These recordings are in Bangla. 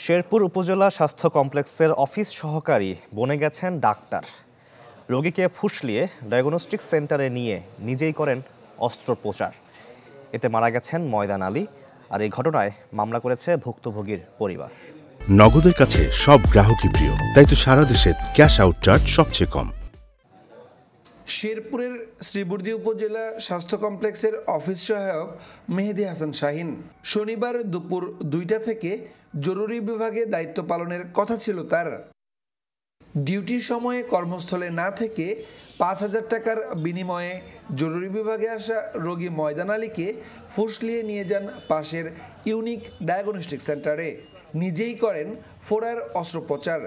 শেরপুর উপজেলা স্বাস্থ্য কমপ্লেক্সের অফিস সহকারী বনে গেছেন ডাক্তার। রোগীকে ফুসলিয়ে ডায়াগনস্টিক সেন্টারে নিয়ে নিজেই করেন অস্ত্রোপচার। এতে মারা গেছেন ময়দান আলী। আর এই ঘটনায় মামলা করেছে ভুক্তভোগীর পরিবার। নগদের কাছে সব গ্রাহকই প্রিয়, তাই তো সারা দেশে ক্যাশ আউট চার্জ সবচেয়ে কম। শেরপুরের শ্রীবর্দী উপজেলা স্বাস্থ্য কমপ্লেক্সের অফিস সহায়ক মেহেদী হাসান শাহিন শনিবার দুপুর 2টা থেকে জরুরি বিভাগে দায়িত্ব পালনের কথা ছিল তার। ডিউটির সময়ে কর্মস্থলে না থেকে 5,000 টাকার বিনিময়ে জরুরি বিভাগে আসা রোগী ময়দান আলীকে ফুসলিয়ে নিয়ে যান পাশের ইউনিক ডায়াগনস্টিক সেন্টারে। নিজেই করেন ফোড়ার অস্ত্রোপচার।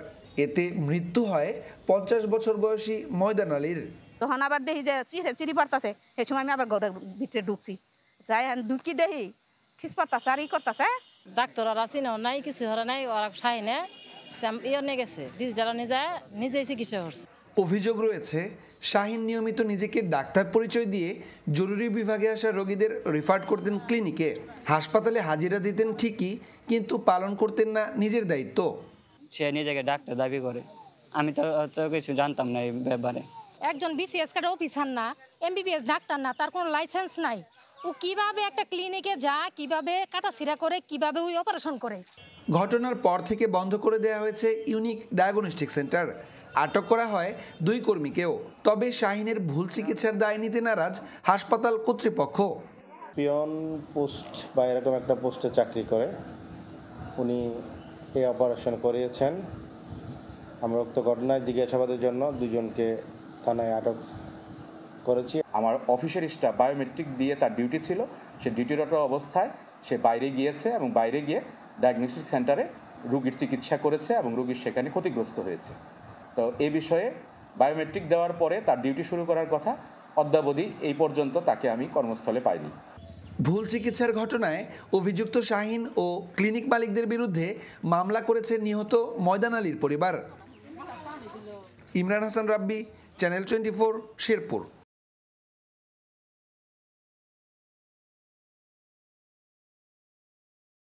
এতে মৃত্যু হয় 50 বছর বয়সী ময়দান আলীর। তখন আবার দেখি যে চিরি পারতাছে, সেই সময় আমি আবার ঘরের ভিতরে ঢুকছি, যাই ঢুকি দেখি খিস পারতাছে আর ই করতেছে। ডাক্তার ওরা চিনেও নাই, কিছু হরে নাই, ওরা শাহিনে নিয়ে গেছে ডিজিটাল নিজেই চিকিৎসা করছে। অভিযোগ রয়েছে শাহিন নিয়মিত নিজেকে ডাক্তার পরিচয় দিয়ে জরুরি বিভাগে আসা রোগীদের রেফার করতেন ক্লিনিকে। হাসপাতালে হাজিরা দিতেন ঠিকই, কিন্তু পালন করতেন না নিজের দায়িত্ব। সে নিজেকে ডাক্তার দাবি করে, আমি তো কিছু জানতাম না এই ব্যাপারে। একজন বিসিএস কার্ড অফিসার না, এমবিবিএস ডাক্তার না, তার কোনো লাইসেন্স নাই। ও কিভাবে একটা ক্লিনিকে যায়, কিভাবে কাটাছিড়া করে, কিভাবে ওই অপারেশন করে। ঘটনার পর থেকে বন্ধ করে দেওয়া হয়েছে ইউনিক ডায়াগনস্টিক সেন্টার। আটক করা হয় 2 কর্মীকেও। তবে শাহিনের ভুল চিকিৎসার দায় নিতে নারাজ হাসপাতাল কর্তৃপক্ষ। পিয়ন পোস্ট বা এরকম একটা পোস্টে চাকরি করে উনি এই অপারেশন করিয়েছেন। আমরা উক্ত ঘটনায় জিজ্ঞাসাবাদের জন্য 2 জনকে থানায় আটক করেছি। আমার অফিসের স্টাফ বায়োমেট্রিক দিয়ে তার ডিউটি ছিল, সে ডিউটিরত অবস্থায় সে বাইরে গিয়েছে এবং বাইরে গিয়ে ডায়াগনস্টিক সেন্টারে রোগীর চিকিৎসা করেছে এবং রোগীর সেখানে ক্ষতিগ্রস্ত হয়েছে। তো এই বিষয়ে বায়োমেট্রিক দেওয়ার পরে তার ডিউটি শুরু করার কথা, অদ্যাবধি এই পর্যন্ত তাকে আমি কর্মস্থলে পাইনি। ভুল চিকিৎসার ঘটনায় অভিযুক্ত শাহিন ও ক্লিনিক মালিকদের বিরুদ্ধে মামলা করেছে নিহত ময়দান আলীর পরিবার। ইমরান হাসান রাব্বি, চ্যানেল 24, শেরপুর।